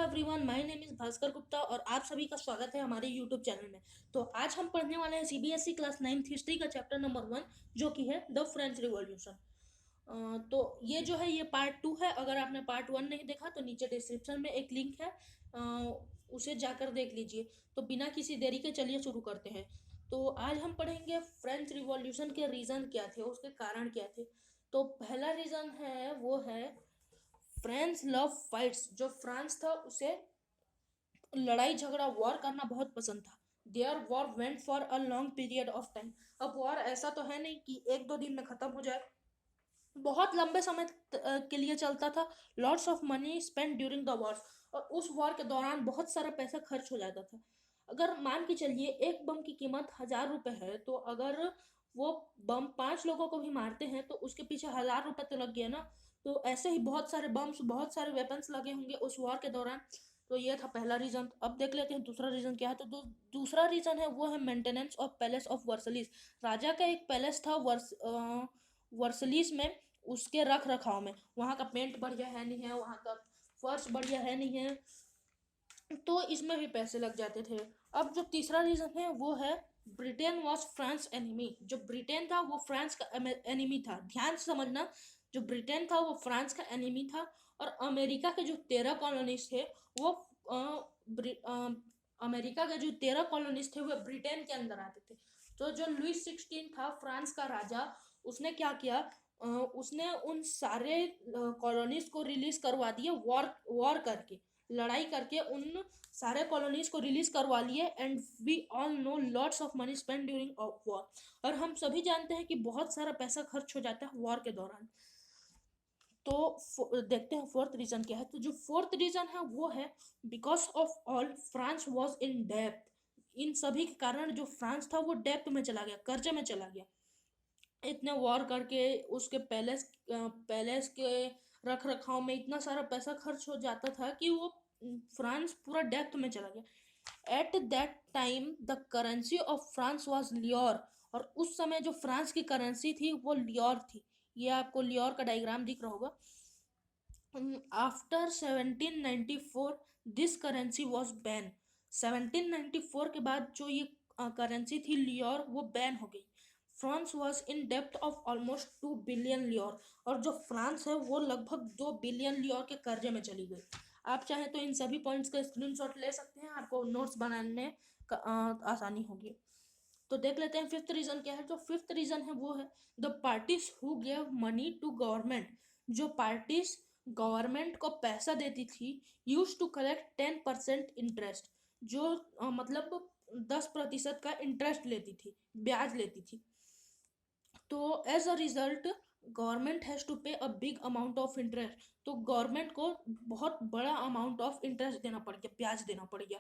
Everyone, my name is Bhaskar Gupta और आप सभी का स्वागत है हमारे यूट्यूब चैनल में। तो आज हम पढ़ने वाले हैं सीबीएसई क्लास 9th हिस्ट्री का चैप्टर नंबर 1 जो कि है द फ्रेंच रिवॉल्यूशन। तो ये जो है ये पार्ट 2 है। अगर आपने पार्ट 1 नहीं देखा तो नीचे डिस्क्रिप्शन में एक लिंक है, उसे जाकर देख लीजिए। तो बिना किसी देरी के चलिए शुरू करते हैं। तो आज हम पढ़ेंगे फ्रेंच रिवॉल्यूशन के रीज़न क्या थे, उसके कारण क्या थे। तो पहला रीज़न है वो है फ्रेंच लव फाइट्स। जो फ्रांस था उसे लड़ाई झगड़ा वॉर करना बहुत पसंद था। There war went for a long period of time. अब वॉर ऐसा तो है नहीं कि एक दो दिन में खत्म हो जाए, बहुत लंबे समय के लिए चलता था। Lots of money spend during the war, और उस वॉर के दौरान बहुत सारा पैसा खर्च हो जाता था। अगर मान के चलिए एक बम की कीमत 1,000 रुपये है, तो अगर वो बम 5 लोगों को भी मारते हैं तो उसके पीछे 1,000 रुपये तो लग गया ना। तो ऐसे ही बहुत सारे बम्स, बहुत सारे वेपन्स लगे होंगे उस वॉर के दौरान। तो ये था पहला रीजन। अब देख लेते हैं दूसरा रीजन क्या है। तो दूसरा रीजन है वो है maintenance of palace of Versailles. राजा का एक पैलेस था वर्सलिस में, उसके रख रखाव में। वहाँ का पेंट बढ़िया है नहीं है, वहाँ का फर्श बढ़िया है नहीं है, तो इसमें भी पैसे लग जाते थे। अब जो तीसरा रीजन है वो है ब्रिटेन वॉज फ्रांस एनिमी। जो ब्रिटेन था वो फ्रांस का एनिमी था। ध्यान से समझना, जो ब्रिटेन था वो फ्रांस का एनिमी था। और अमेरिका के जो 13 कॉलोनीज थे वो अमेरिका के जो 13 कॉलोनीज थे वो ब्रिटेन के अंदर आते थे। तो जो लुइस 16 था फ्रांस का राजा, उसने क्या किया, उसने उन सारे कॉलोनीज को रिलीज करवा दिए, वॉर करके, लड़ाई करके उन सारे कॉलोनीज को रिलीज करवा लिए। And we all know lots of money spend during war. और हम सभी जानते हैं कि बहुत सारा पैसा खर्च हो जाता है वॉर के दौरान। तो देखते हैं फोर्थ रीजन क्या है। तो जो फोर्थ रीजन है वो है because of all France was in डेप्थ। इन सभी के कारण जो फ्रांस था वो डेप्थ में चला गया, कर्जे में चला गया। इतने वॉर करके उसके पैलेस के रख रखाव में इतना सारा पैसा खर्च हो जाता था कि वो फ्रांस पूरा डेप्थ में चला गया। At that time the currency of France was livre. और उस समय जो फ्रांस की करेंसी थी वो लियोर थी। ये आपको लियोर का डायग्राम दिख रहा होगा। After 1794 this currency was ban. 1794 के बाद जो ये करेंसी थी लियोर, वो बैन हो गई। फ्रांस वॉज इन डेप्थ ऑफ ऑलमोस्ट 2 बिलियन लियोर। और जो फ्रांस है वो लगभग 2 बिलियन लियोर के कर्जे में चली गई। आप चाहें तो इन सभी पॉइंट्स का स्क्रीनशॉट ले सकते हैं, आपको नोट्स बनाने का आसानी होगी। तो देख लेते हैं फिफ्थ रीजन क्या है। जो फिफ्थ रीजन है वो है the parties who gave money to government. जो पार्टीज गवर्नमेंट को पैसा देती थी यूज टू कलेक्ट 10% इंटरेस्ट। जो मतलब 10% का इंटरेस्ट लेती थी, ब्याज लेती थी। तो as a result government has to pay a big amount of interest. तो गवर्नमेंट को बहुत बड़ा अमाउंट ऑफ इंटरेस्ट देना पड़ गया, ब्याज देना पड़ गया।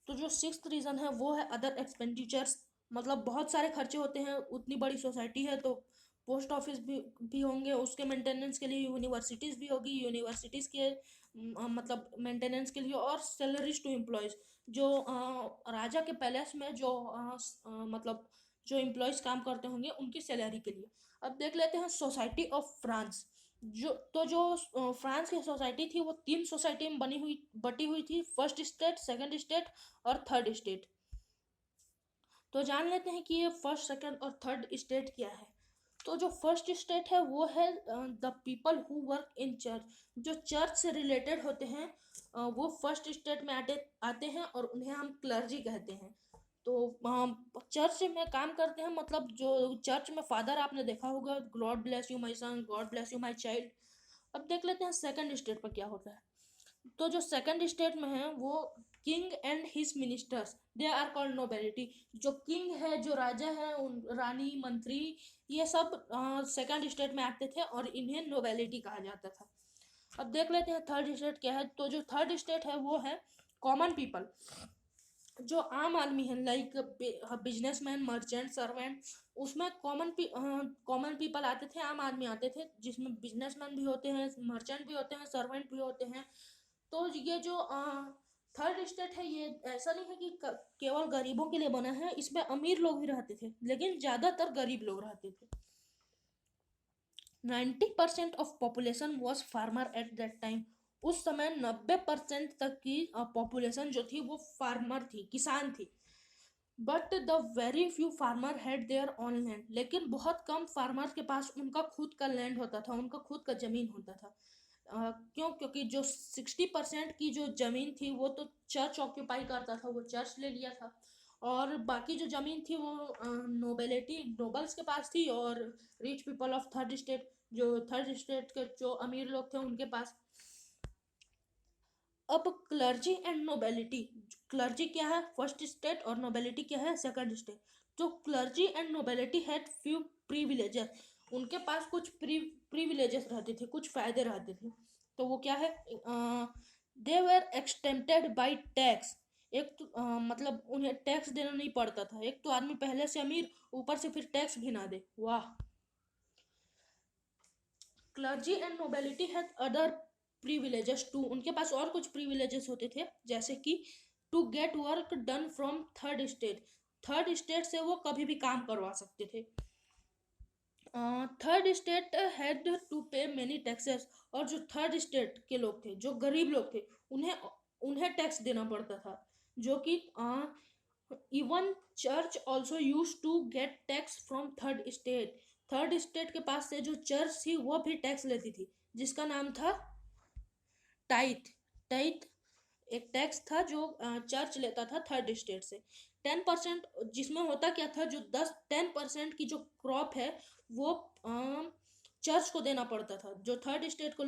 तो जो सिक्स्थ रीज़न है वो है अदर एक्सपेंडिचर्स। मतलब बहुत सारे खर्चे होते हैं, उतनी बड़ी सोसाइटी है तो पोस्ट ऑफिस भी होंगे, उसके मेंटेनेंस के लिए यूनिवर्सिटीज़ भी होगी, यूनिवर्सिटीज़ के मतलब मेंटेनेंस के लिए, और सैलरीज टू एम्प्लॉयज़। जो राजा के पैलेस में जो मतलब जो एम्प्लॉयज़ काम करते होंगे उनकी सैलरी के लिए। अब देख लेते हैं सोसाइटी ऑफ फ्रांस। जो फ्रांस की सोसाइटी थी वो 3 सोसाइटी में बटी हुई थी, फर्स्ट स्टेट, सेकंड स्टेट और थर्ड स्टेट। तो जान लेते हैं कि ये फर्स्ट, सेकंड और थर्ड स्टेट क्या है। तो जो फर्स्ट स्टेट है वो है the people who work in church. जो चर्च से रिलेटेड होते हैं वो फर्स्ट स्टेट में आते हैं और उन्हें हम क्लर्जी कहते हैं। तो चर्च में काम करते हैं, मतलब जो चर्च में फादर आपने देखा होगा, God bless you my son, God bless you my child. अब देख लेते हैं सेकंड स्टेट पर क्या होता है। तो जो सेकंड स्टेट में है वो king and his ministers, they are called nobility. जो किंग है, जो राजा है, उन रानी, मंत्री, ये सब सेकंड स्टेट में आते थे और इन्हें नोबेलिटी कहा जाता था। अब देख लेते हैं थर्ड स्टेट क्या है। तो जो थर्ड स्टेट है वो है कॉमन पीपल। जो आम आदमी है, लाइक बिजनेसमैन, मर्चेंट, सर्वेंट, उसमें कॉमन पीपल आते थे, आम आदमी आते थे, जिसमें बिजनेसमैन भी होते हैं, मर्चेंट भी होते हैं, सर्वेंट भी होते हैं। तो ये जो थर्ड स्टेट है ये ऐसा नहीं है कि केवल गरीबों के लिए बना है, इसमें अमीर लोग भी रहते थे लेकिन ज़्यादातर गरीब लोग रहते थे। 90% of population was farmer eight that time. उस समय 90% तक की पॉपुलेशन जो थी वो फार्मर थी, किसान थी। But the very few farmer had their own land, लेकिन बहुत कम फार्मर के पास उनका खुद का लैंड होता था, उनका खुद का जमीन होता था। क्यों? क्योंकि जो 60% की जो जमीन थी वो तो चर्च ऑक्यूपाई करता था, वो चर्च ले लिया था। और बाकी जो जमीन थी वो नोबेलिटी, नोबल्स के पास थी, और rich people of third state, जो थर्ड स्टेट के जो अमीर लोग थे उनके पास। अब क्लर्जी एंड नोबेलिटी, क्लर्जी क्या है फर्स्ट स्टेट और नोबेलिटी क्या है सेकंड स्टेट। तो clergy and nobility had few privileges, उनके पास कुछ प्रिविलेजेस रहते थे, कुछ फायदे रहते थे। तो वो क्या है? दे वर एक्सटेम्प्टेड बाय टैक्स। एक तो मतलब उन्हें टैक्स देना नहीं पड़ता था। एक तो आदमी पहले से अमीर, ऊपर से फिर टैक्स भी ना दे, वाह। Clergy and nobility had other privileges too, उनके पास और कुछ प्रिविलेजेस होते थे, जैसे कि to get work done from third state, third state से वो कभी भी काम करवा सकते थे। Third state had to pay many taxes, और जो थर्ड स्टेट के लोग थे, जो गरीब लोग थे, उन्हें उन्हें टैक्स देना पड़ता था, जो कि even church also use to get tax from third state, third state के पास से जो चर्च थी वो भी टैक्स लेती थी, जिसका नाम था टाइथ। टाइथ एक टैक्स था जो चर्च लेता था थर्ड स्टेट से। 10%, जिसमें होता क्या था, जो 10% की जो क्रॉप है वो चर्च को देना पड़ता था। जो थर्ड स्टेट के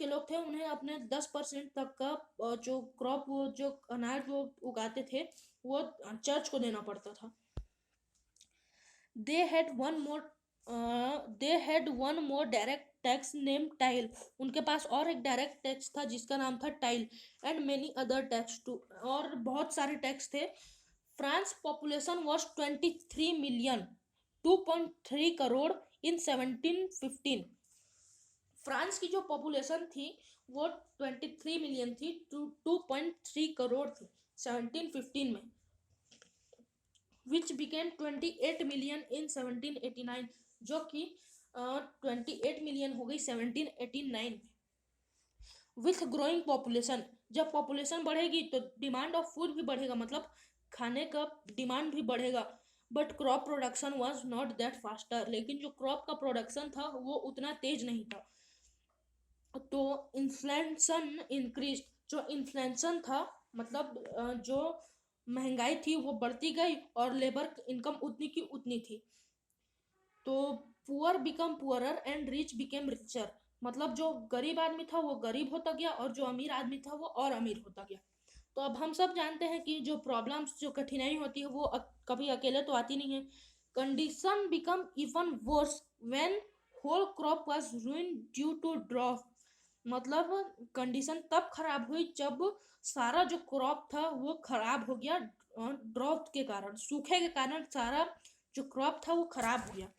लोग थे उन्हें अपने 10% तक का जो क्रॉप, वो जो अनाज वो उगाते थे, वो चर्च को देना पड़ता था। They had one more direct tax name tile, उनके पास और एक डायरेक्ट टैक्स था जिसका नाम था taille, and many other tax too, और बहुत सारे टैक्स थे। France population was 23 million, 2.3 crore in 1715। France की जो पॉपुलेशन थी वो 23 मिलियन थी, 2.3 करोड़ थी 1715 में, which became 28 मिलियन इन 1789, जो कि 28 मिलियन हो गई 1789 में। विथ ग्रोइंग पॉपुलेशन, जब पॉपुलेशन बढ़ेगी तो डिमांड ऑफ फूड भी बढ़ेगा, मतलब खाने का डिमांड भी बढ़ेगा। But crop production was not that faster, लेकिन जो क्रॉप का प्रोडक्शन था वो उतना तेज नहीं था। तो इन्फ्लेशन इंक्रीज, जो इन्फ्लेशन था, मतलब जो महंगाई थी वो बढ़ती गई, और लेबर इनकम उतनी की उतनी थी। तो poor become poorer and rich became richer, मतलब जो गरीब आदमी था वो गरीब होता गया, और जो अमीर आदमी था वो और अमीर होता गया। तो अब हम सब जानते हैं कि जो प्रॉब्लम्स, जो कठिनाई होती है वो कभी अकेले तो आती नहीं है। Condition become even worse when whole crop was ruined due to drought, मतलब कंडीशन तब खराब हुई जब सारा जो क्रॉप था वो खराब हो गया, ड्रॉट के कारण, सूखे के कारण सारा जो क्रॉप था वो खराब हो गया।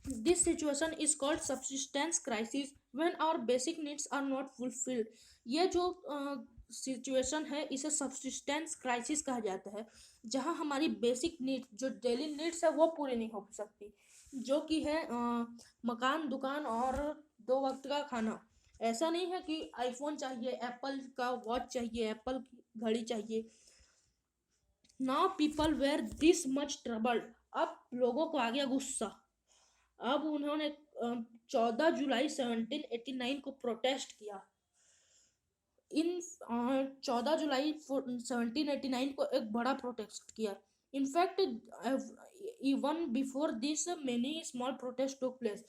This situation is called subsistence crisis when our basic needs are not fulfilled. ये जो सिचुएशन है इसे सब्सिस्टेंस क्राइसिस कहा जाता है, जहां हमारी बेसिक नीड, जो डेली नीड्स है वो पूरी नहीं हो सकती, जो कि है मकान, दुकान और 2 वक्त का खाना। ऐसा नहीं है कि आईफोन चाहिए, एप्पल का वॉच चाहिए, एप्पल की घड़ी चाहिए। Now people were this much troubled, अब लोगों को आ गया गुस्सा। अब उन्होंने 14 जुलाई 1789 को प्रोटेस्ट किया। इन 14 जुलाई 1789 को एक बड़ा प्रोटेस्ट किया। In fact even before this many small protest took place,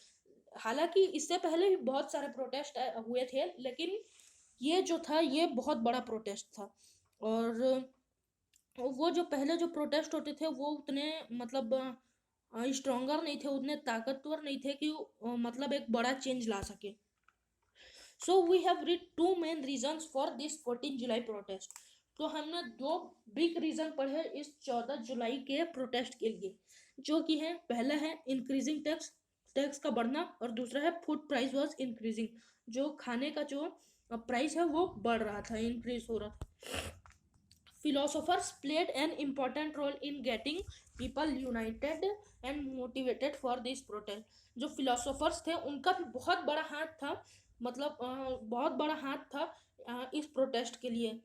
हालांकि इससे पहले भी बहुत सारे प्रोटेस्ट हुए थे, लेकिन ये जो था ये बहुत बड़ा प्रोटेस्ट था। और वो जो पहले जो प्रोटेस्ट होते थे वो उतने मतलब स्ट्रोंगर नहीं थे, उतने ताकतवर नहीं थे कि मतलब एक बड़ा चेंज ला सके। So we have read 2 main reasons for this 14 July protest. तो हमने 2 बिग रीजन पढ़े इस 14 जुलाई के प्रोटेस्ट के लिए, जो कि है, पहला है इंक्रीजिंग टैक्स, टैक्स का बढ़ना, और दूसरा है फूड प्राइस वाज इंक्रीजिंग, जो खाने का जो प्राइस है वो बढ़ रहा था, इंक्रीज हो रहा था। philosophers played an important role in getting people united and motivated for this protest. जो philosophers थे उनका भी बहुत बड़ा हाथ था, मतलब बहुत बड़ा हाथ था इस प्रोटेस्ट के लिए।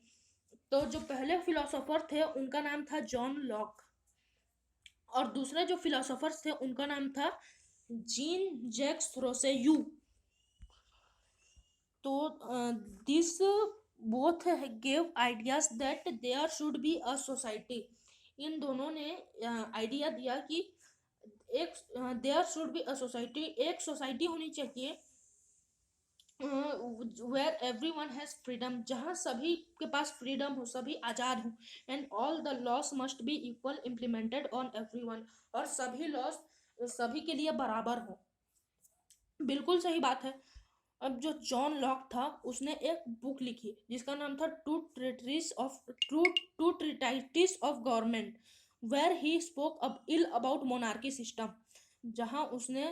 तो जो पहले फिलोसोफर थे उनका नाम था जॉन लॉक, और दूसरे जो फिलोसोफर्स थे उनका नाम था जीन जैक्स रोसेयू। तो this both gave ideas that there should be a society. इन दोनों ने आइडिया दिया कि एक there should be a society, एक सोसाइटी होनी चाहिए वेयर एवरीवन हैज फ्रीडम, जहाँ सभी के पास फ्रीडम हो, सभी आज़ाद हो, and all the loss must be equal implemented on everyone, और सभी लॉस सभी के लिए बराबर हो। बिल्कुल सही बात है। अब जो जॉन लॉक था उसने एक बुक लिखी जिसका नाम था two treatises of government, where he spoke अब इल अबाउट मोनार्की सिस्टम, जहां उसने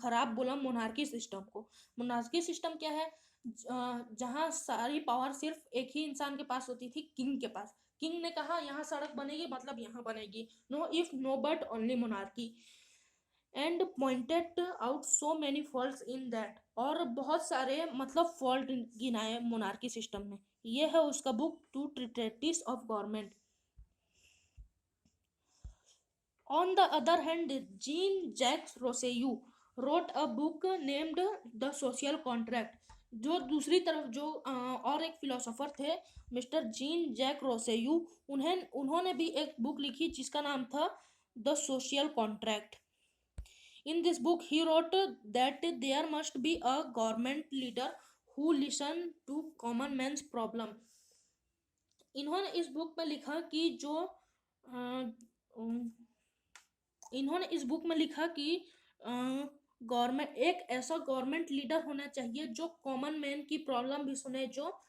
खराब बोला मोनार्की सिस्टम को। मोनार्की सिस्टम क्या है? जहां सारी पावर सिर्फ एक ही इंसान के पास होती थी, किंग के पास। किंग ने कहा यहाँ सड़क बनेगी मतलब यहाँ बनेगी, no if no but only monarchy, and pointed out so many faults in that, और बहुत सारे मतलब फॉल्ट गिनाए मोनार्की सिस्टम में। ये है उसका book two treatises of government. On the other hand, Jean Jacques Rousseau wrote a book named The Social Contract। जो दूसरी तरफ जो और एक फिलोसोफर थे मिस्टर जीन जैक रोसेयू, उन्होंने भी एक बुक लिखी जिसका नाम था the social contract. In this book, he wrote that there must be a government leader who listen to common man's problem। इन्होंने इस बुक में लिखा कि जो इन्होंने इस बुक में लिखा कि गवर्नमेंट, एक ऐसा गवर्नमेंट लीडर होना चाहिए जो कॉमन मैन की प्रॉब्लम भी सुने, जो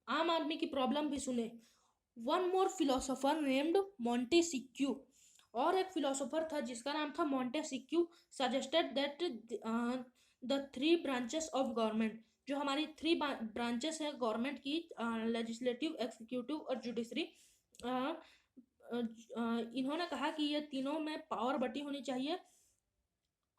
आम आदमी की प्रॉब्लम भी सुने। One more philosopher named Montesquieu, और एक फिलोसोफर था जिसका नाम था Montesquieu, suggested that the three branches of government, जो हमारी थ्री ब्रांचेस हैं गवर्नमेंट की, लेजिस्लेटिव, एक्सिक्यूटिव और जुडिशरी, इन्होंने कहा कि ये तीनों में पावर बटी होनी चाहिए,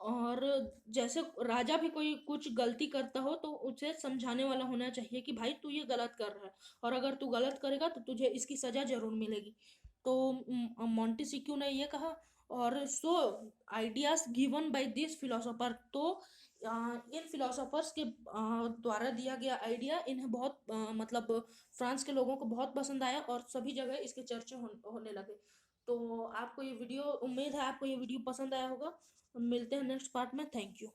और जैसे राजा भी कोई कुछ गलती करता हो तो उसे समझाने वाला होना चाहिए कि भाई तू ये गलत कर रहा है, और अगर तू गलत करेगा तो तुझे इसकी सजा जरूर मिलेगी। तो मोंटेस्क्यू ने ये कहा, और so ideas given by this philosopher, तो इन फिलोसोफर्स के द्वारा दिया गया आइडिया इन्हें बहुत मतलब फ्रांस के लोगों को बहुत पसंद आया, और सभी जगह इसके चर्चे होने लगे। तो आपको ये वीडियो, उम्मीद है आपको ये वीडियो पसंद आया होगा। मिलते हैं नेक्स्ट पार्ट में। Thank you.